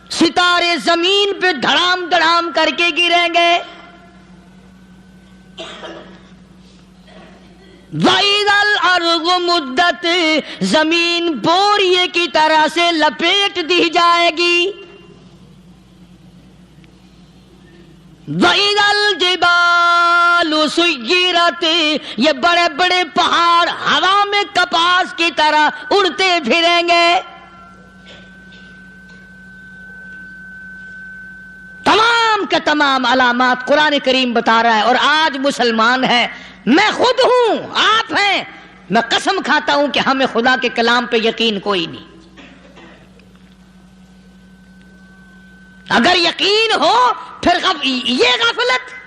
ستارے زمین پہ دھڑام دھڑام کر کے گریں گے. وَإِذَا الْأَرْضُ مُدَّتْ زمین بوریے کی طرح سے لپیٹ دی جائے گی. وَإِذَا الْجِبَالُ سُيِّرَتْ یہ بڑے بڑے پہاڑ ہوا میں کپاس کی طرح اڑتے پھریں گے. تمام کے تمام علامات قرآن کریم بتا رہا ہے. اور آج مسلمان ہے، میں خود ہوں، آپ ہیں، میں قسم کھاتا ہوں کہ ہمیں خدا کے کلام پہ یقین کوئی نہیں. اگر یقین ہو پھر یہ غفلت.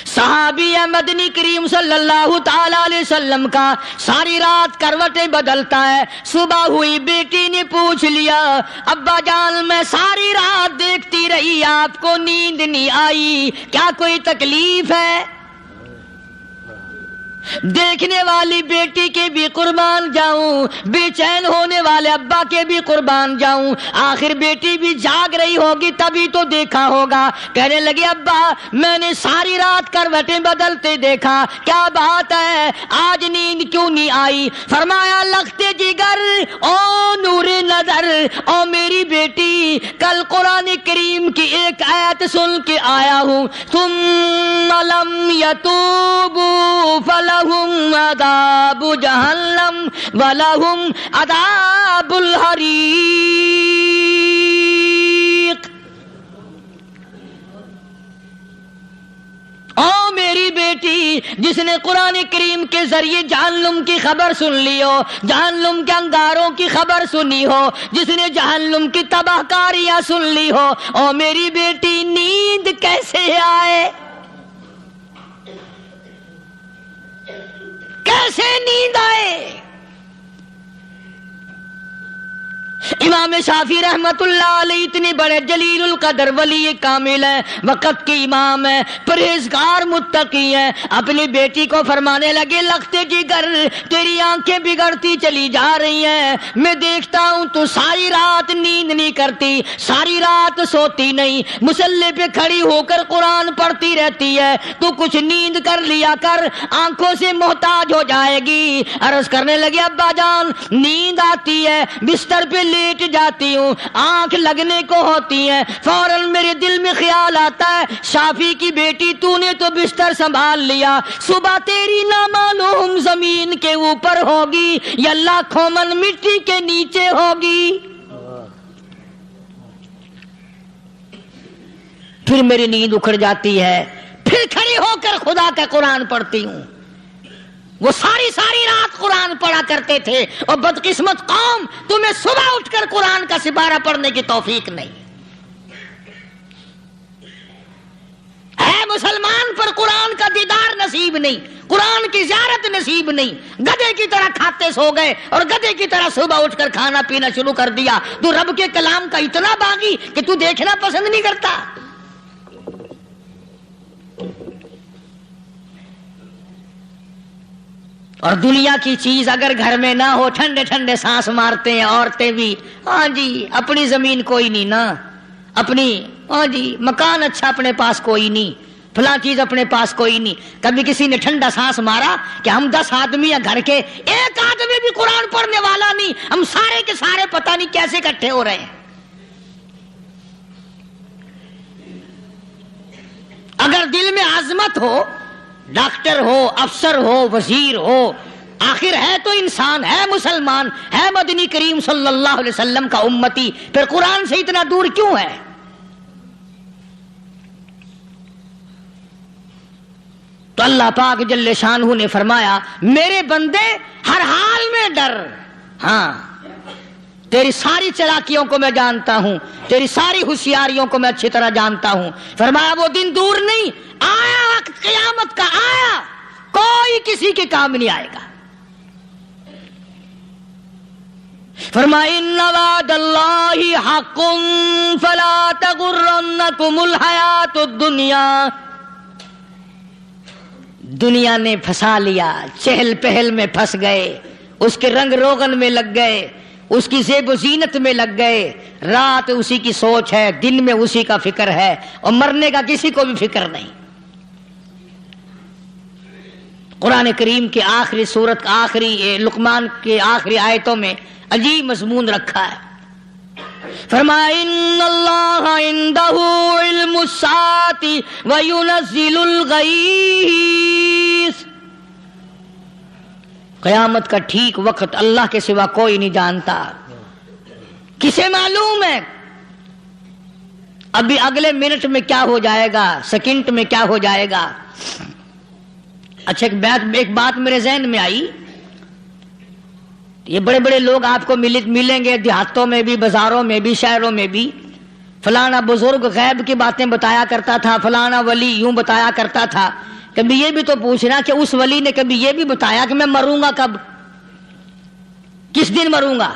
صحابی مدنی کریم صلی اللہ تعالی علیہ وسلم کا ساری رات کروٹیں بدلتا ہے. صبح ہوئی بیٹی نے پوچھ لیا، ابا جان میں ساری رات دیکھتی رہی، آپ کو نیند نہیں آئی، کیا کوئی تکلیف ہے؟ دیکھنے والی بیٹی کے بھی قربان جاؤں، بے چین ہونے والے ابا کے بھی قربان جاؤں. آخر بیٹی بھی جاگ رہی ہوگی تبھی تو دیکھا ہوگا. کہنے لگے ابا میں نے ساری رات کروٹیں بدلتے دیکھا، کیا بات ہے، آج نیند کیوں نہیں آئی؟ فرمایا لختے جگر او نور نظر، او میری بیٹی کل قرآن کریم کی ایک آیت سن کے آیا ہوں، ثم لم یتوبوا فلہم عذاب جہنم ولہم عذاب الحریق. او میری بیٹی جس نے قرآن کریم کے ذریعے جہنم کی خبر سن لی ہو، جہنم کے انگاروں کی خبر سنی ہو، جس نے جہنم کی تباہ کاریاں سن لی ہو، او میری بیٹی نیند کیسے آئے؟ کیسے نیند آئے؟ امام شافعی رحمت اللہ علیہ اتنے بڑے جلیل القدر ولی کامل ہیں، وقت کے امام ہیں، پرہیزگار متقی ہیں. اپنی بیٹی کو فرمانے لگے لختے جگر تیری آنکھیں بگڑتی چلی جا رہی ہیں، میں دیکھتا ہوں تو ساری رات نیند نہیں کرتی، ساری رات سوتی نہیں، مصلی پہ کھڑی ہو کر قرآن پڑھتی رہتی ہے، تو کچھ نیند کر لیا کر، آنکھوں سے محتاج ہو جائے گی. عرض کرنے لگے ابا جان نیند آتی ہے، بستر پہ لیٹ جاتی ہوں، آنکھ لگنے کو ہوتی ہے، فوراً میرے دل میں خیال آتا ہے شافی کی بیٹی تو نے تو بستر سنبھال لیا، صبح تیری نامعلوم زمین کے اوپر ہوگی یا لاکھوں من مٹی کے نیچے ہوگی. پھر میری نیند اکھڑ جاتی ہے، پھر کھڑی ہو کر خدا کا قرآن پڑھتی ہوں. وہ ساری رات قرآن پڑھا کرتے تھے، اور بدقسمت قوم تمہیں صبح اٹھ کر قرآن کا سپارہ پڑھنے کی توفیق نہیں ہے. مسلمان پر قرآن کا دیدار نصیب نہیں، قرآن کی زیارت نصیب نہیں. گدھے کی طرح کھاتے سو گئے اور گدھے کی طرح صبح اٹھ کر کھانا پینا شروع کر دیا. تو رب کے کلام کا اتنا باغی کہ تو دیکھنا پسند نہیں کرتا. اور دنیا کی چیز اگر گھر میں نہ ہو، ٹھنڈے ٹھنڈے سانس مارتے ہیں عورتیں بھی. ہاں جی اپنی زمین کوئی نہیں نا، اپنی ہاں جی مکان اچھا اپنے پاس کوئی نہیں، فلاں چیز اپنے پاس کوئی نہیں. کبھی کسی نے ٹھنڈا سانس مارا کہ ہم 10 آدمی ہیں گھر کے، ایک آدمی بھی قرآن پڑھنے والا نہیں، ہم سارے کے سارے پتہ نہیں کیسے اکٹھے ہو رہے ہیں. اگر دل میں عظمت ہو، ڈاکٹر ہو، افسر ہو، وزیر ہو، آخر ہے تو انسان، ہے مسلمان، ہے مدنی کریم صلی اللہ علیہ وسلم کا امتی، پھر قرآن سے اتنا دور کیوں ہے؟ تو اللہ پاک جل شانہ نے فرمایا میرے بندے ہر حال میں ڈر. ہاں تیری ساری چلاکیوں کو میں جانتا ہوں، تیری ساری ہوشیاریوں کو میں اچھی طرح جانتا ہوں. فرمایا وہ دن دور نہیں، آیا وقت قیامت کا، آیا، کوئی کسی کے کام نہیں آئے گا. فرمایا ان وعد اللہ حق فلا تغرنکم الحیات الدنیا. دنیا نے پھنسا لیا، چہل پہل میں پھنس گئے، اس کے رنگ روغن میں لگ گئے، اس کی زیب و زینت میں لگ گئے، رات اسی کی سوچ ہے، دن میں اسی کا فکر ہے، اور مرنے کا کسی کو بھی فکر نہیں۔ قرآن کریم کے آخری سورت، آخری لقمان کے آخری آیتوں میں عجیب مضمون رکھا ہے۔ فرمایا ان اللہ عندہ علم الساعۃ وینزل الغیث، قیامت کا ٹھیک وقت اللہ کے سوا کوئی نہیں جانتا۔ کسے معلوم ہے ابھی اگلے منٹ میں کیا ہو جائے گا، سیکنڈ میں کیا ہو جائے گا۔ اچھا ایک بات میرے ذہن میں آئی، یہ بڑے بڑے لوگ آپ کو ملیں گے دیہاتوں میں بھی، بازاروں میں بھی، شہروں میں بھی، فلانا بزرگ غیب کی باتیں بتایا کرتا تھا، فلانا ولی یوں بتایا کرتا تھا۔ کبھی یہ بھی تو پوچھنا کہ اس ولی نے کبھی یہ بھی بتایا کہ میں مروں گا کب، کس دن مروں گا؟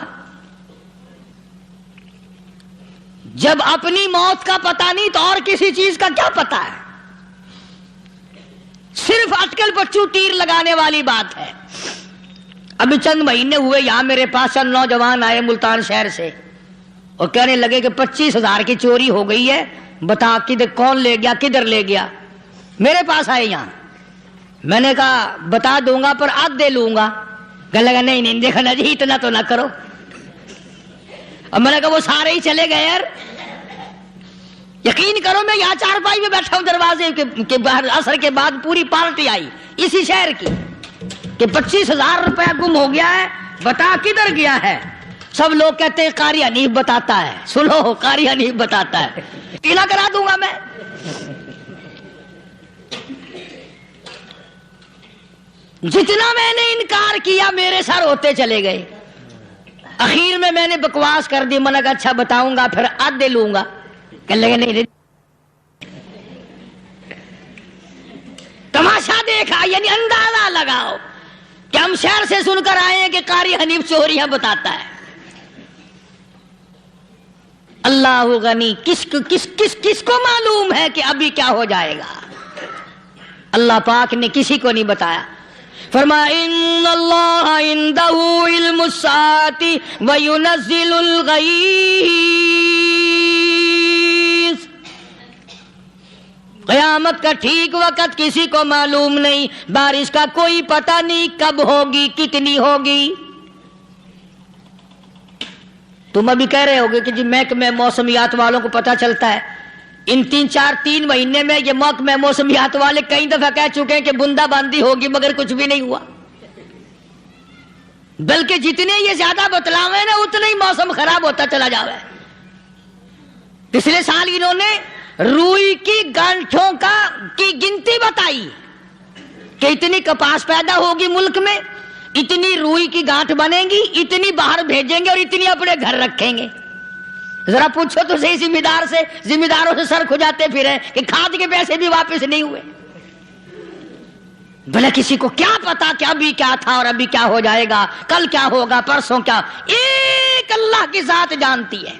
جب اپنی موت کا پتہ نہیں تو اور کسی چیز کا کیا پتہ ہے؟ صرف اٹکل پچو تیر لگانے والی بات ہے۔ ابھی چند مہینے ہوئے یہاں میرے پاس چند نوجوان آئے ملتان شہر سے اور کہنے لگے کہ 25,000 کی چوری ہو گئی ہے، بتا کدھر کون لے گیا، کدھر لے گیا۔ میرے پاس آئے یہاں، میں نے کہا بتا دوں گا پر آدھے لوں گا۔ کہنے لگا نہیں دیکھنا جی اتنا تو نہ کرو۔ اور میں نے کہا وہ سارے ہی چلے گئے یار، یقین کرو میں یہاں چارپائی میں بیٹھا ہوں دروازے کے باہر، عصر کے بعد پوری پارٹی آئی اسی شہر کی کہ 25,000 روپیہ گم ہو گیا ہے، بتا کدھر گیا ہے۔ سب لوگ کہتے ہیں قاری حنیف بتاتا ہے، سنو قاری حنیف بتاتا ہے، ٹیلا کرا دوں گا میں۔ جتنا میں نے انکار کیا میرے سر ہوتے چلے گئے۔ اخیر میں نے بکواس کر دی، میں نے کہا اچھا بتاؤں گا پھر آدھے لوں گا۔ کہنے لگے نہیں، تماشا دیکھا یعنی اندازہ لگاؤ کہ ہم شہر سے سن کر آئے ہیں کہ قاری حنیف چوریاں بتاتا ہے۔ اللہ غنی، کس کو معلوم ہے کہ ابھی کیا ہو جائے گا؟ اللہ پاک نے کسی کو نہیں بتایا۔ فرمایا ان اللہ عندہ علم الساعۃ وینزل الغیث، قیامت کا ٹھیک وقت کسی کو معلوم نہیں، بارش کا کوئی پتہ نہیں کب ہوگی، کتنی ہوگی۔ تم ابھی کہہ رہے ہوگے کہ جی محکمہ موسمیات والوں کو پتہ چلتا ہے۔ ان 3 مہینے میں یہ محکمہ موسمیات والے کئی دفعہ کہہ چکے ہیں کہ بندہ باندی ہوگی مگر کچھ بھی نہیں ہوا، بلکہ جتنے یہ زیادہ بتلاوے نا اتنا ہی موسم خراب ہوتا چلا جاوے۔ پچھلے سال انہوں نے روئی کی گانٹھوں کی گنتی بتائی کہ اتنی کپاس پیدا ہوگی ملک میں، اتنی روئی کی گانٹھ بنے گی، اتنی باہر بھیجیں گے اور اتنی اپنے گھر رکھیں گے۔ ذرا پوچھو تو صحیح ذمہ داروں سے سر کھجاتے پھرے کہ کھاد کے پیسے بھی واپس نہیں ہوئے۔ بھلا کسی کو کیا پتا کہ ابھی کیا تھا اور ابھی کیا ہو جائے گا، کل کیا ہوگا، پرسوں کیا، ایک اللہ کی ذات جانتی ہے۔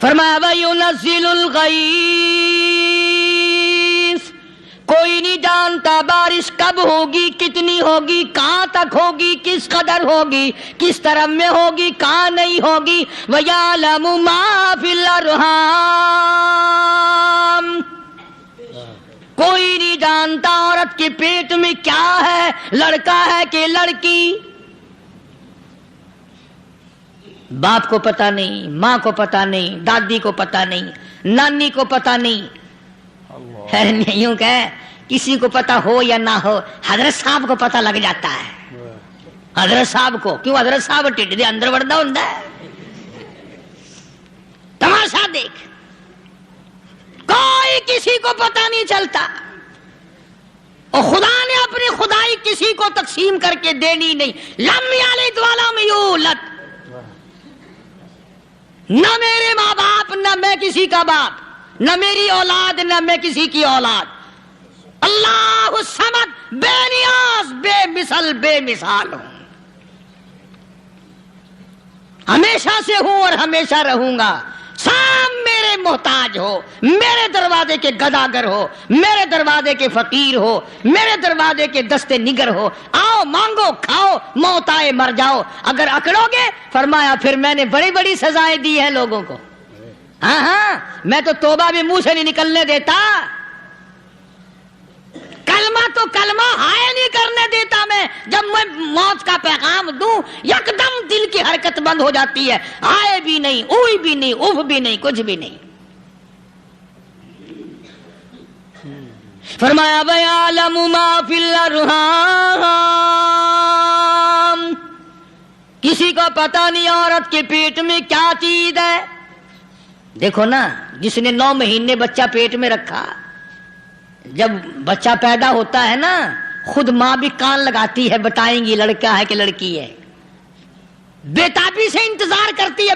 فرمایا وَيُنَزِّلُ الْغَيْثَ، کوئی نہیں جانتا بارش کب ہوگی، کتنی ہوگی، کہاں تک ہوگی، کس قدر ہوگی، کس طرح میں ہوگی، کہاں نہیں ہوگی۔ وَيَعْلَمُ مَا فِي الْأَرْحَامِ، کوئی نہیں جانتا عورت کے پیٹ میں کیا ہے، لڑکا ہے کہ لڑکی۔ باپ کو پتہ نہیں، ماں کو پتہ نہیں، دادی کو پتہ نہیں، نانی کو پتہ نہیں۔ یوں کہ کسی کو پتہ ہو یا نہ ہو، حضرت صاحب کو پتہ لگ جاتا ہے۔ حضرت صاحب کو کیوں؟ حضرت صاحب ٹھڈ دے اندر وڑدا ہوندا ہے۔ تماشا دیکھ، کوئی کسی کو پتہ نہیں چلتا، اور خدا نے اپنی خدائی کسی کو تقسیم کر کے دینی نہیں۔ لم یلد ولم یولد، نہ میرے ماں باپ، نہ میں کسی کا باپ، نہ میری اولاد، نہ میں کسی کی اولاد۔ اللہ الصمد، بے نیاز، بے مثال ہوں، ہمیشہ سے ہوں اور ہمیشہ رہوں گا۔ سام میرے محتاج ہو، میرے دروازے کے گداگر ہو، میرے دروازے کے فقیر ہو، میرے دروازے کے دستے نگر ہو، آؤ مانگو کھاؤ، موت آئے مر جاؤ، اگر اکڑو گے فرمایا پھر میں نے بڑی بڑی سزائیں دی ہیں لوگوں کو۔ ہاں ہاں میں تو توبہ بھی منہ سے نہیں نکلنے دیتا، کلمہ تو کلمہ ہائے نہیں کرنے دیتا میں، جب میں موت کا پیغام دوں یکدم دل کی حرکت بند ہو جاتی ہے، ہائے بھی نہیں، اوئی بھی نہیں، اف بھی نہیں، کچھ بھی نہیں۔ فرمایا وَيَعْلَمُ مَا فِي الْأَرْحَامِ، کسی کو پتہ نہیں عورت کے پیٹ میں کیا چیز ہے۔ دیکھو نا، جس نے 9 مہینے بچہ پیٹ میں رکھا، جب بچہ پیدا ہوتا ہے نا خود ماں بھی کان لگاتی ہے، بتائیں گی لڑکا ہے کہ لڑکی ہے، بےتابی سے انتظار کرتی ہے،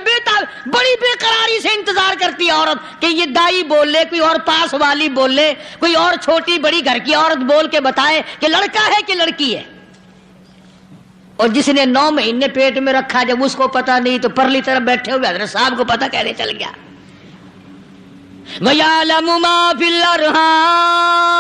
بڑی بے قراری سے انتظار کرتی ہے عورت کہ یہ دائی بول لے، کوئی اور پاس والی بول لے، کوئی اور چھوٹی بڑی گھر کی عورت بول کے بتائے کہ لڑکا ہے کہ لڑکی ہے۔ اور جس نے 9 مہینے پیٹ میں رکھا، جب اس کو پتا نہیں تو پرلی طرف بیٹھے ہوئے حضرت صاحب کو پتا کیسے چل گیا۔ وَيَعْلَمُ مَا فِي الْأَرْحَامِ،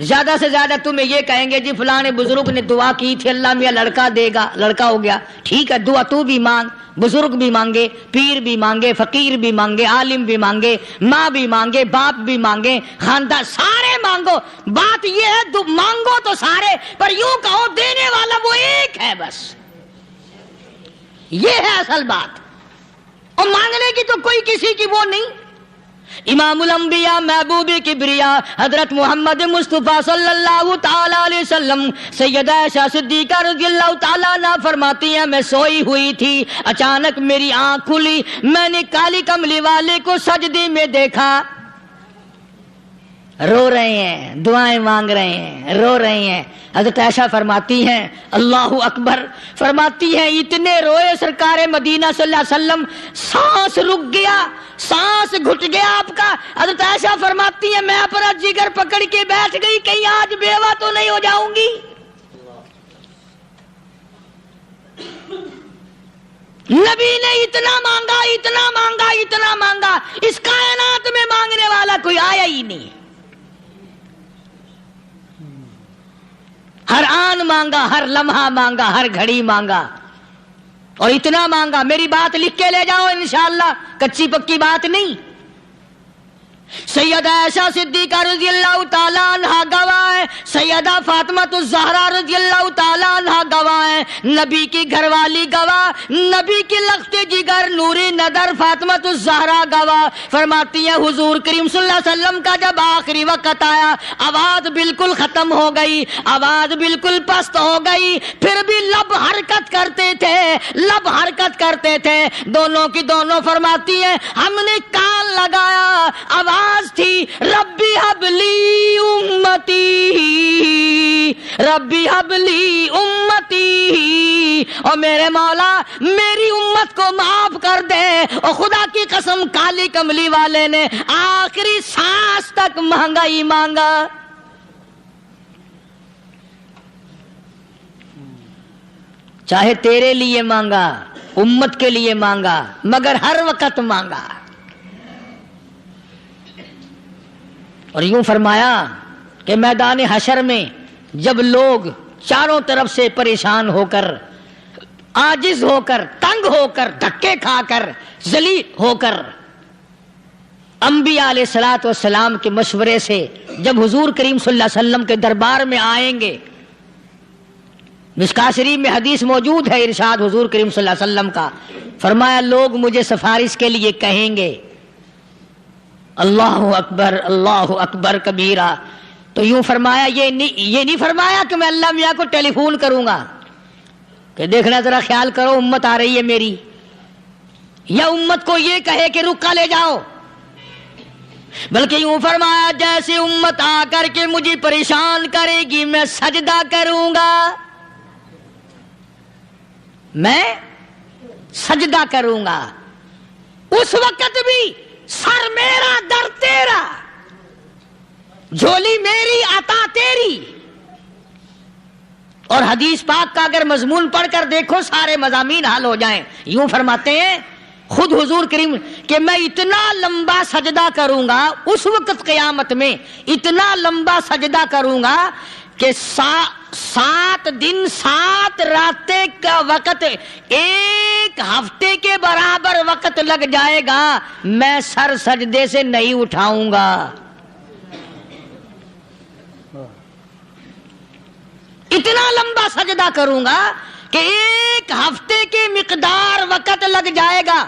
زیادہ سے زیادہ تمہیں یہ کہیں گے جی فلاں بزرگ نے دعا کی تھی اللہ میاں لڑکا دے گا، لڑکا ہو گیا، ٹھیک ہے دعا تو بھی مانگ، بزرگ بھی مانگے، پیر بھی مانگے، فقیر بھی مانگے، عالم بھی مانگے، ماں بھی مانگے، باپ بھی مانگے، خاندان سارے مانگو، بات یہ ہے مانگو تو سارے، پر یوں کہو دینے والا وہ ایک ہے بس، یہ ہے اصل بات، اور مانگنے کی تو کوئی کسی کی وہ نہیں۔ امام الانبیاء محبوب کبریا حضرت محمد مصطفیٰ صلی اللہ تعالی علیہ وسلم سیدہ عائشہ صدیقہ رضی اللہ تعالیٰ عنہ فرماتی ہیں میں سوئی ہوئی تھی، اچانک میری آنکھ کھلی، میں نے کالی کملی والے کو سجدے میں دیکھا، رو رہے ہیں، دعائیں مانگ رہے ہیں، رو رہے ہیں۔ حضرت عائشہ فرماتی ہیں اللہ اکبر، فرماتی ہیں اتنے روئے سرکار مدینہ صلی اللہ علیہ وسلم، سانس رک گیا، سانس گھٹ گیا آپ کا۔ حضرت عائشہ فرماتی ہیں میں اپنا جگر پکڑ کے بیٹھ گئی، کہیں آج بیوہ تو نہیں ہو جاؤں گی۔ نبی نے اتنا مانگا، اتنا مانگا، اتنا مانگا، اس کائنات میں مانگنے والا کوئی آیا ہی نہیں، ہر آن مانگا، ہر لمحہ مانگا، ہر گھڑی مانگا، اور اتنا مانگا۔ میری بات لکھ کے لے جاؤ انشاءاللہ، کچی پکی بات نہیں۔ سیدہ عائشہ صدیقہ رضی اللہ تعالیٰ عنہ گواہ ہے، سیدہ فاطمہ الزہرا رضی اللہ تعالیٰ عنہ گواہ ہے، نبی کی گھر والی گواہ، نبی کی لخت جگر نوری نظر فاطمہ الزہرا گواہ، فرماتی ہیں حضور کریم صلی اللہ علیہ وسلم کا جب آخری وقت آیا، آواز بالکل ختم ہو گئی، آواز بالکل پست ہو گئی، پھر بھی لب حرکت کرتے تھے، لب حرکت کرتے تھے، دونوں کی دونوں فرماتی ہیں ہم نے کان لگایا، آواز تھی ربی حبلی امتی، ربی حبلی امتی، اور میرے مولا میری امت کو معاف کر دے۔ اور خدا کی قسم کالی کملی والے نے آخری سانس تک مانگا ہی مانگا۔ چاہے تیرے لیے مانگا، امت کے لیے مانگا، مگر ہر وقت مانگا۔ اور یوں فرمایا کہ میدان حشر میں جب لوگ چاروں طرف سے پریشان ہو کر، عاجز ہو کر، تنگ ہو کر، دھکے کھا کر، ذلیل ہو کر، انبیاء علیہ الصلوۃ والسلام کے مشورے سے جب حضور کریم صلی اللہ علیہ وسلم کے دربار میں آئیں گے، مشکاۃ شریف میں حدیث موجود ہے، ارشاد حضور کریم صلی اللہ علیہ وسلم کا، فرمایا لوگ مجھے سفارش کے لیے کہیں گے اللہ اکبر اللہ اکبر کبیرہ، تو یوں فرمایا یہ نہیں فرمایا کہ میں اللہ میاں کو ٹیلی فون کروں گا کہ دیکھنا ذرا خیال کرو امت آ رہی ہے میری، یا امت کو یہ کہے کہ رکا لے جاؤ، بلکہ یوں فرمایا جیسے امت آ کر کے مجھے پریشان کرے گی میں سجدہ کروں گا، میں سجدہ کروں گا، اس وقت بھی سر میرا در تیرا، جھولی میری عطا تیری۔ اور حدیث پاک کا اگر مضمون پڑھ کر دیکھو سارے مضامین حل ہو جائیں۔ یوں فرماتے ہیں خود حضور کریم کہ میں اتنا لمبا سجدہ کروں گا اس وقت قیامت میں، اتنا لمبا سجدہ کروں گا کہ 7 دن 7 راتیں کا وقت 1 ہفتے کے برابر وقت لگ جائے گا، میں سر سجدے سے نہیں اٹھاؤں گا۔ اتنا لمبا سجدہ کروں گا کہ 1 ہفتے کی مقدار وقت لگ جائے گا۔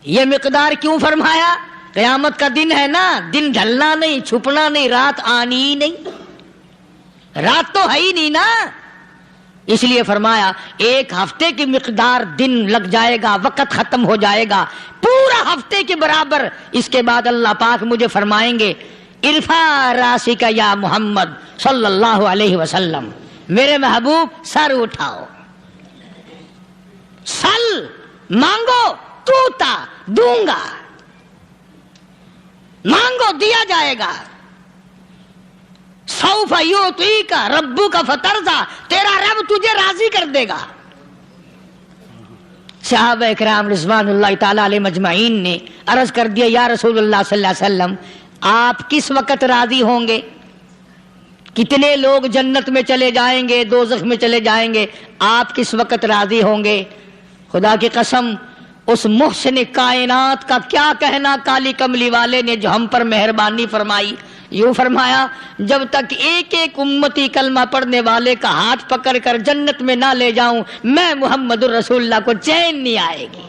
یہ مقدار کیوں فرمایا؟ قیامت کا دن ہے نا، دن ڈھلنا نہیں، چھپنا نہیں، رات آنی ہی نہیں، رات تو ہے ہی نہیں نا، اس لیے فرمایا 1 ہفتے کی مقدار دن لگ جائے گا، وقت ختم ہو جائے گا پورا ہفتے کے برابر۔ اس کے بعد اللہ پاک مجھے فرمائیں گے ارفع راسک یا محمد صلی اللہ علیہ وسلم، میرے محبوب سر اٹھاؤ، سل مانگو توتا دوں گا، مانگو دیا جائے گا، سوف یعطیک ربک فترضی، تیرا رب تجھے راضی کر دے گا۔ صحابہ کرام رضوان اللہ تعالی علیہ مجمعین نے عرض کر دیا یا رسول اللہ صلی اللہ علیہ وسلم آپ کس وقت راضی ہوں گے؟ کتنے لوگ جنت میں چلے جائیں گے، دوزخ میں چلے جائیں گے، آپ کس وقت راضی ہوں گے؟ خدا کی قسم اس محسن کائنات کا کیا کہنا کالی کملی والے نے جو ہم پر مہربانی فرمائی، یوں فرمایا جب تک ایک ایک امتی کلمہ پڑھنے والے کا ہاتھ پکڑ کر جنت میں نہ لے جاؤں میں محمد الرسول اللہ کو چین نہیں آئے گی،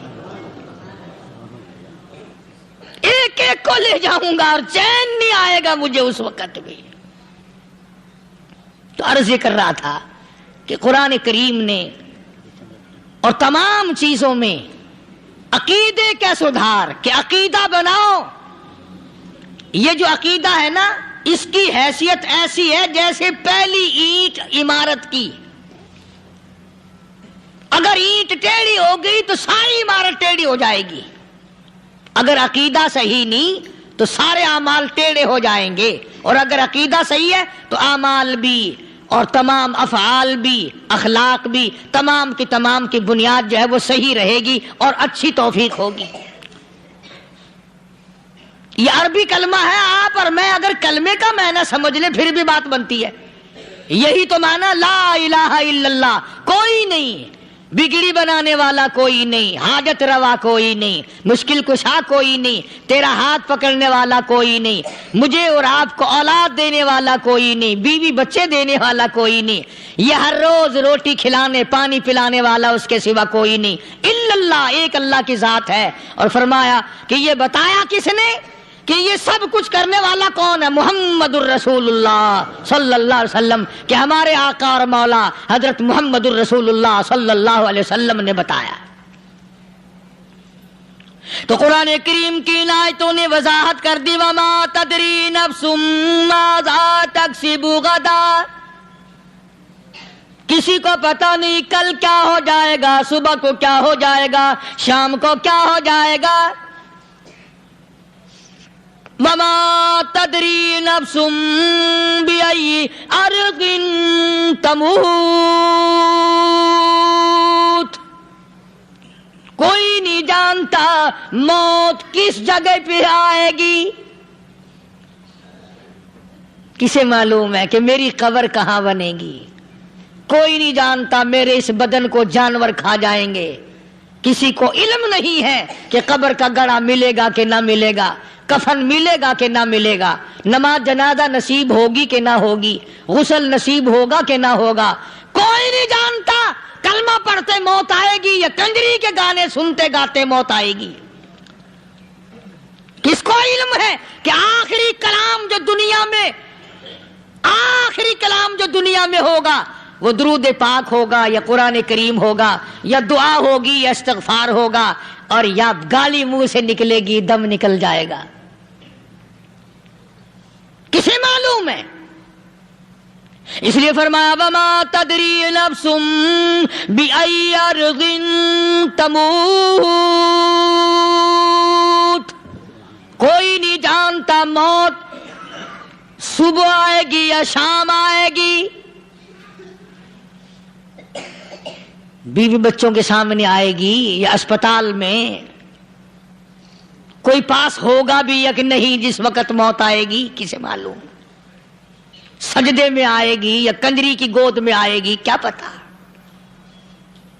ایک ایک کو لے جاؤں گا اور چین نہیں آئے گا مجھے اس وقت بھی۔ تو عرض یہ کر رہا تھا کہ قرآن کریم نے اور تمام چیزوں میں عقیدے کا سدھار کہ عقیدہ بناؤ، یہ جو عقیدہ ہے نا اس کی حیثیت ایسی ہے جیسے پہلی اینٹ عمارت کی، اگر اینٹ ٹیڑھی ہو گئی تو ساری عمارت ٹیڑھی ہو جائے گی، اگر عقیدہ صحیح نہیں تو سارے اعمال ٹیڑھے ہو جائیں گے، اور اگر عقیدہ صحیح ہے تو اعمال بھی اور تمام افعال بھی اخلاق بھی تمام کی بنیاد جو ہے وہ صحیح رہے گی اور اچھی توفیق ہوگی۔ یہ عربی کلمہ ہے، آپ اور میں اگر کلمے کا معنی سمجھ لیں پھر بھی بات بنتی ہے، یہی تو معنی لا الہ الا اللہ، کوئی نہیں بگڑی بنانے والا، کوئی نہیں حاجت روا، کوئی نہیں مشکل کشا، کوئی نہیں تیرا ہاتھ پکڑنے والا، کوئی نہیں مجھے اور آپ کو اولاد دینے والا، کوئی نہیں بیوی بچے دینے والا، کوئی نہیں یہ ہر روز روٹی کھلانے پانی پلانے والا اس کے سوا کوئی نہیں الا اللہ، ایک اللہ کی ذات ہے۔ اور فرمایا کہ یہ بتایا کس نے کہ یہ سب کچھ کرنے والا کون ہے؟ محمد الرسول اللہ صلی اللہ علیہ وسلم، کہ ہمارے آقا اور مولا حضرت محمد الرسول اللہ صلی اللہ علیہ وسلم نے بتایا۔ تو قرآن کریم کی ان آیتوں نے وضاحت کر دی وما تدری نفس ماذا تکسب غدا، کسی کو پتہ نہیں کل کیا ہو جائے گا، صبح کو کیا ہو جائے گا، شام کو کیا ہو جائے گا۔ وما تدری نفس بأي أرض تموت، کوئی نہیں جانتا موت کس جگہ پہ آئے گی۔ کسے معلوم ہے کہ میری قبر کہاں بنے گی؟ کوئی نہیں جانتا میرے اس بدن کو جانور کھا جائیں گے، کسی کو علم نہیں ہے کہ قبر کا گڑھا ملے گا کہ نہ ملے گا، کفن ملے گا کہ نہ ملے گا، نماز جنازہ نصیب ہوگی کہ نہ ہوگی، غسل نصیب ہوگا کہ نہ ہوگا، کوئی نہیں جانتا۔ کلمہ پڑھتے موت آئے گی یا کنجری کے گانے سنتے گاتے موت آئے گی؟ کس کو علم ہے کہ آخری کلام جو دنیا میں ہوگا وہ درود پاک ہوگا یا قرآن کریم ہوگا یا دعا ہوگی یا استغفار ہوگا، اور یا گالی منہ سے نکلے گی، دم نکل جائے گا؟ کسے معلوم ہے؟ اس لیے فرمایا وما تدری نفس بأي أرض تموت، کوئی نہیں جانتا موت صبح آئے گی یا شام آئے گی، بیوی بچوں کے سامنے آئے گی یا اسپتال میں کوئی پاس ہوگا بھی یا کہ نہیں جس وقت موت آئے گی کسے معلوم؟ سجدے میں آئے گی یا کنجری کی گود میں آئے گی کیا پتا؟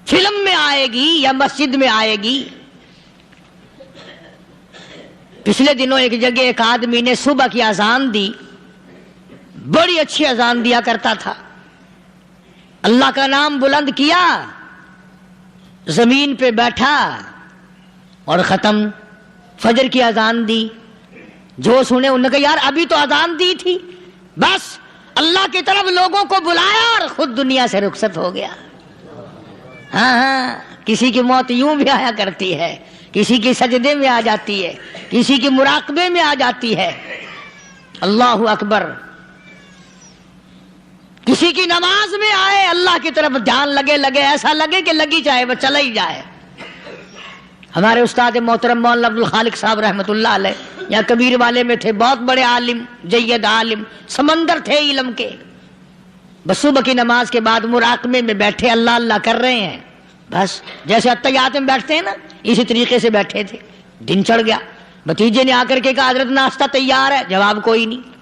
فلم میں آئے گی یا مسجد میں آئے گی؟ پچھلے دنوں ایک جگہ ایک آدمی نے صبح کی اذان دی، بڑی اچھی اذان دیا کرتا تھا، اللہ کا نام بلند کیا، زمین پہ بیٹھا اور ختم۔ فجر کی اذان دی، جو سنے انہوں نے کہا یار ابھی تو اذان دی تھی، بس اللہ کی طرف لوگوں کو بلایا اور خود دنیا سے رخصت ہو گیا۔ ہاں کسی کی موت یوں بھی آیا کرتی ہے، کسی کی سجدے میں آ جاتی ہے، کسی کی مراقبے میں آ جاتی ہے۔ اللہ اکبر۔ کسی کی نماز میں آئے، اللہ کی طرف دھیان لگے ایسا لگے کہ لگی جائے وہ چلا ہی جائے۔ ہمارے استاد محترم مولانا عبد الخالق صاحب رحمۃ اللہ علیہ یا کبیر والے میں تھے، بہت بڑے عالم، جید عالم، سمندر تھے علم کے۔ بس صبح کی نماز کے بعد مراقبے میں بیٹھے اللہ اللہ کر رہے ہیں، بس جیسے اتحیات میں بیٹھتے ہیں نا اسی طریقے سے بیٹھے تھے۔ دن چڑھ گیا، بھتیجے نے آ کر کے کہا حضرت ناشتہ تیار ہے، جواب کوئی نہیں۔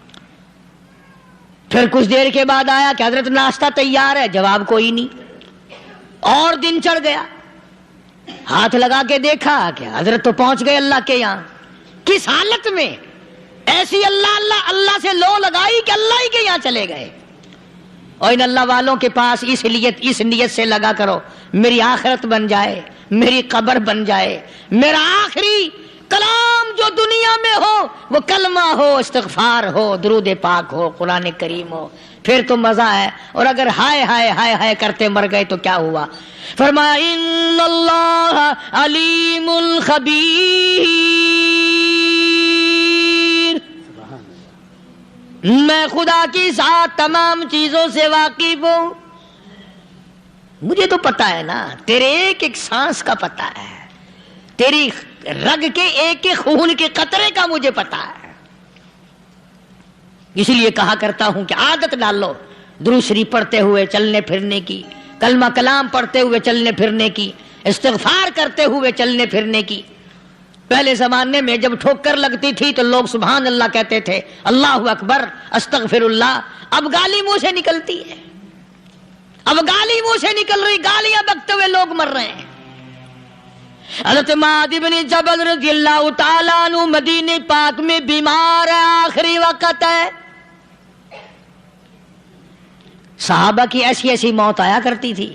پھر کچھ دیر کے بعد آیا کہ حضرت ناشتہ تیار ہے، جواب کوئی نہیں۔ اور دن چڑھ گیا، ہاتھ لگا کے دیکھا کہ حضرت تو پہنچ گئے اللہ کے یہاں۔ کس حالت میں؟ ایسی اللہ اللہ اللہ سے لو لگائی کہ اللہ ہی کے یہاں چلے گئے۔ اور ان اللہ والوں کے پاس اس نیت سے لگا کرو میری آخرت بن جائے، میری قبر بن جائے، میرا آخری کلام جو دنیا میں ہو وہ کلمہ ہو، استغفار ہو، درود پاک ہو، قرآن کریم ہو، پھر تو مزہ ہے۔ اور اگر ہائے ہائے ہائے ہائے کرتے مر گئے تو کیا ہوا؟ فرمایا ان اللہ علیم الخبیر، میں خدا کی ذات تمام چیزوں سے واقف ہوں۔ مجھے تو پتا ہے نا، تیرے ایک ایک سانس کا پتا ہے، تیری رگ کے ایک ایک خون کے قطرے کا مجھے پتا ہے۔ اس لیے کہا کرتا ہوں کہ عادت ڈال لو درود شریف پڑھتے ہوئے چلنے پھرنے کی، کلمہ کلام پڑھتے ہوئے چلنے پھرنے کی، استغفار کرتے ہوئے چلنے پھرنے کی۔ پہلے زمانے میں جب ٹھوکر لگتی تھی تو لوگ سبحان اللہ کہتے تھے، اللہ اکبر، استغفر اللہ۔ اب گالی منہ سے نکلتی ہے، اب گالی منہ سے نکل رہی، گالیاں بکتے ہوئے لوگ مر رہے ہیں۔ حضرت معاذ بن جبل رضی اللہ تعالیٰ عنہ مدینہ پاک میں بیمار ہے، آخری وقت ہے۔ صحابہ کی ایسی ایسی موت آیا کرتی تھی،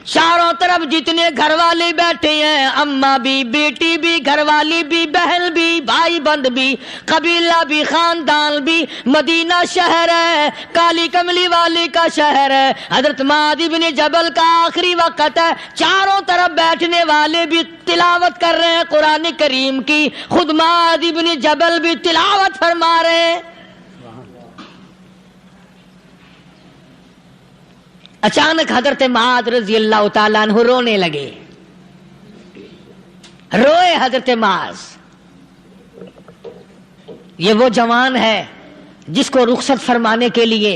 چاروں طرف جتنے گھر والے بیٹھے ہیں، اماں بھی، بیٹی بھی، گھر والی بھی، بہن بھی، بھائی بند بھی، قبیلہ بھی، خاندان بھی، مدینہ شہر ہے، کالی کملی والے کا شہر ہے۔ حضرت معاذ بن جبل کا آخری وقت ہے، چاروں طرف بیٹھنے والے بھی تلاوت کر رہے ہیں قرآن کریم کی، خود معاذ بن جبل بھی تلاوت فرما رہے ہیں۔ اچانک حضرت معاذ رضی اللہ تعالیٰ عنہ رونے لگے، روئے حضرت معاذ۔ یہ وہ جوان ہے جس کو رخصت فرمانے کے لیے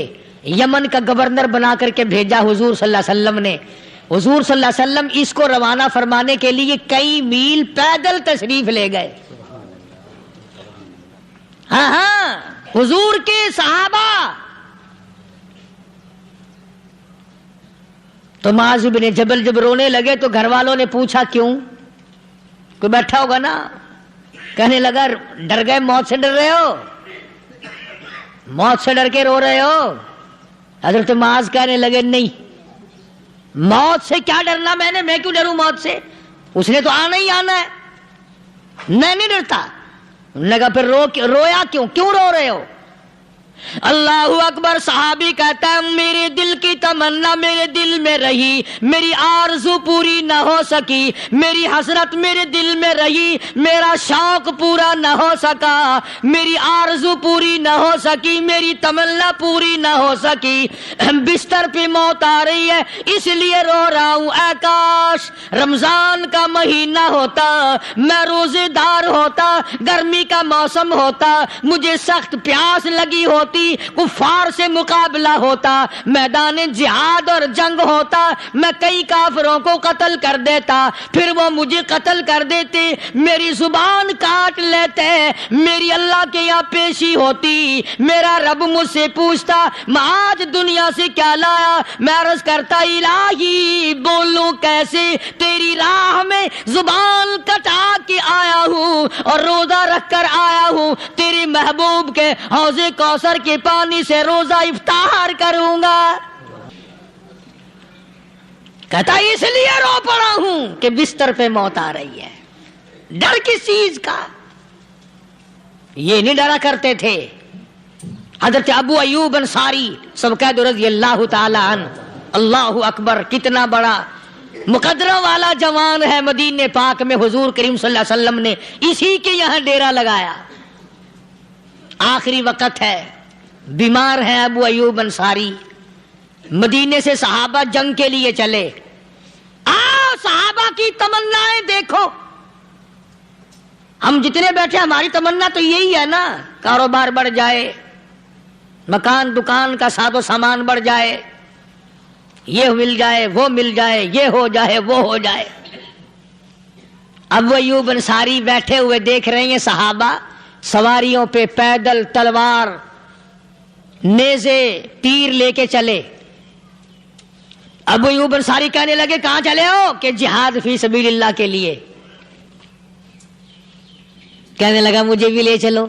یمن کا گورنر بنا کر کے بھیجا حضور صلی اللہ علیہ وسلم نے۔ حضور صلی اللہ علیہ وسلم اس کو روانہ فرمانے کے لیے کئی میل پیدل تشریف لے گئے۔ ہاں حضور کے صحابہ۔ تو معاذ بن جبل جب رونے لگے تو گھر والوں نے پوچھا کیوں؟ کوئی بیٹھا ہوگا نا، کہنے لگا ڈر گئے، موت سے ڈر رہے ہو، موت سے ڈر کے رو رہے ہو؟ حضرت معاذ کہنے لگے نہیں، موت سے کیا ڈرنا، میں کیوں ڈروں موت سے، اس نے تو آنا ہی آنا ہے، میں نہیں ڈرتا۔ انہوں نے کہا پھر رویا کیوں رو رہے ہو؟ اللہ اکبر۔ صحابی کہتا ہے میرے دل کی تمنا میرے دل میں رہی، میری آرزو پوری نہ ہو سکی، میری حسرت میرے دل میں رہی، میرا شوق پورا نہ ہو سکا، میری آرزو پوری نہ ہو سکی، میری تمنا پوری نہ ہو سکی، بستر پہ موت آ رہی ہے اس لیے رو رہا ہوں۔ اے کاش رمضان کا مہینہ ہوتا، میں روزے دار ہوتا، گرمی کا موسم ہوتا، مجھے سخت پیاس لگی ہوتی، ہوتی، کفار سے مقابلہ ہوتا، میدان جہاد اور جنگ ہوتا، میں کئی کافروں کو قتل کر دیتا، پھر وہ مجھے قتل کر دیتے، میری زبان کاٹ لیتے، میری اللہ کے یہاں پیشی ہوتی، میرا رب مجھ سے پوچھتا میں آج دنیا سے کیا لایا، میں عرض کرتا الہی بولوں کیسے، تیری راہ میں زبان کٹا کے آیا ہوں اور روزہ رکھ کر آیا ہوں، تیرے محبوب کے حوض کوثر کے پانی سے روزہ افطار کروں گا۔ کہتا اس لیے رو پڑا ہوں کہ بستر پہ موت آ رہی ہے۔ ڈر کس چیز کا؟ یہ نہیں ڈرا کرتے تھے۔ حضرت ابو ایوب انصاری سب کہہ دو رضی اللہ تعالی عنہ، اللہ اکبر، کتنا بڑا مقدرہ والا جوان ہے۔ مدینے پاک میں حضور کریم صلی اللہ علیہ وسلم نے اسی کے یہاں ڈیرا لگایا۔ آخری وقت ہے، بیمار ہے ابو ایوب انصاری، مدینے سے صحابہ جنگ کے لیے چلے۔ آؤ صحابہ کی تمنائیں دیکھو، ہم جتنے بیٹھے ہماری تمنا تو یہی ہے نا، کاروبار بڑھ جائے، مکان دکان کا ساز و سامان بڑھ جائے، یہ مل جائے وہ مل جائے، یہ ہو جائے وہ ہو جائے۔ ابو ایوب انصاری بیٹھے ہوئے دیکھ رہے ہیں صحابہ سواریوں پہ پیدل، تلوار، نیزے، تیر لے کے چلے۔ ابو ایوب انصاری کہنے لگے کہاں چلے ہو؟ کہ جہاد فی سبیل اللہ کے لیے۔ کہنے لگا مجھے بھی لے چلو۔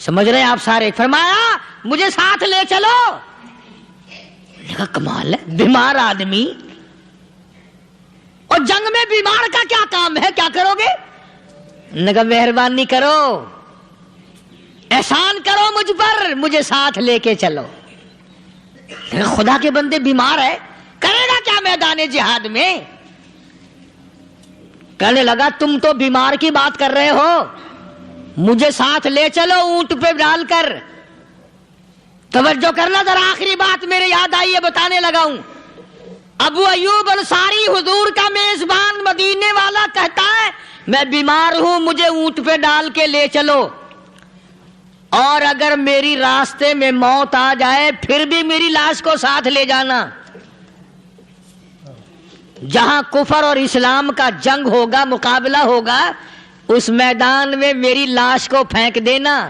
سمجھ رہے آپ سارے؟ فرمایا مجھے ساتھ لے چلو۔ کہا کمال ہے، بیمار آدمی اور جنگ میں بیمار کا کیا کام ہے، کیا کرو گے؟ نے کہا مہربانی کرو، احسان کرو مجھ پر، مجھے ساتھ لے کے چلو۔ خدا کے بندے بیمار ہے، کرے گا کیا میدان جہاد میں؟ کہنے لگا تم تو بیمار کی بات کر رہے ہو، مجھے ساتھ لے چلو اونٹ پہ ڈال کر۔ توجہ کرنا ذرا، آخری بات میرے یاد آئی ہے، بتانے لگا ہوں۔ ابو ایوب انصاری حضور کا میزبان مدینے والا کہتا ہے میں بیمار ہوں، مجھے اونٹ پہ ڈال کے لے چلو، اور اگر میری راستے میں موت آ جائے پھر بھی میری لاش کو ساتھ لے جانا۔ جہاں کفر اور اسلام کا جنگ ہوگا، مقابلہ ہوگا، اس میدان میں میری لاش کو پھینک دینا۔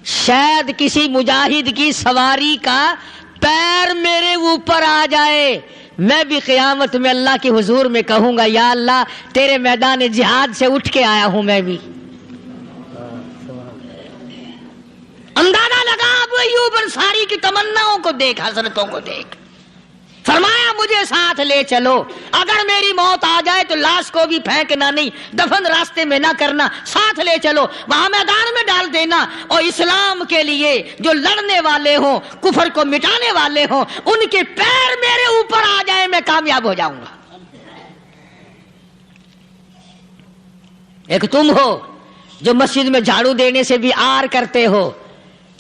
شاید کسی مجاہد کی سواری کا پیر میرے اوپر آ جائے، میں بھی قیامت میں اللہ کے حضور میں کہوں گا یا اللہ تیرے میدان جہاد سے اٹھ کے آیا ہوں میں بھی۔ اندازہ لگا ابو ایوب انصاری کی تمناؤں کو دیکھ، حسرتوں کو دیکھ۔ فرمایا مجھے ساتھ لے چلو، اگر میری موت آ جائے تو لاش کو بھی پھینکنا نہیں، دفن راستے میں نہ کرنا، ساتھ لے چلو، وہاں میدان میں ڈال دینا، اور اسلام کے لیے جو لڑنے والے ہوں، کفر کو مٹانے والے ہوں، ان کے پیر میرے اوپر آ جائے، میں کامیاب ہو جاؤں گا۔ ایک تم ہو جو مسجد میں جھاڑو دینے سے بھی آر کرتے ہو،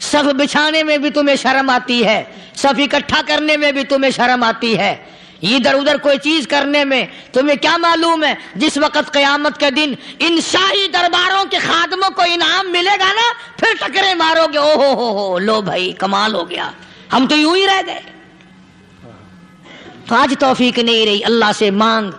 صف بچھانے میں بھی تمہیں شرم آتی ہے، صف اکٹھا کرنے میں بھی تمہیں شرم آتی ہے، ادھر ادھر کوئی چیز کرنے میں تمہیں کیا معلوم ہے جس وقت قیامت کے دن ان شاہی درباروں کے خادموں کو انعام ملے گا نا، پھر ٹکرے مارو گے، او ہو لو بھائی کمال ہو گیا، ہم تو یوں ہی رہ گئے۔ تو آج توفیق نہیں رہی، اللہ سے مانگ،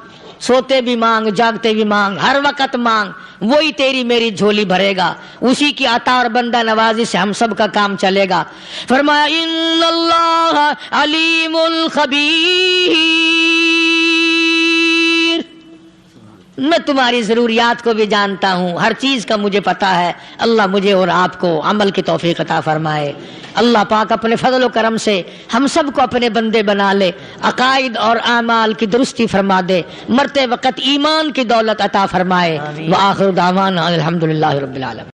سوتے بھی مانگ، جاگتے بھی مانگ، ہر وقت مانگ، وہی تیری میری جھولی بھرے گا، اسی کی عطا اور بندہ نوازی سے ہم سب کا کام چلے گا۔ فرمایا ان اللہ علیم خبیر، میں تمہاری ضروریات کو بھی جانتا ہوں، ہر چیز کا مجھے پتا ہے۔ اللہ مجھے اور آپ کو عمل کی توفیق عطا فرمائے۔ اللہ پاک اپنے فضل و کرم سے ہم سب کو اپنے بندے بنا لے، عقائد اور اعمال کی درستی فرما دے، مرتے وقت ایمان کی دولت عطا فرمائے۔ وآخر دعوانا الحمدللہ رب العالمین۔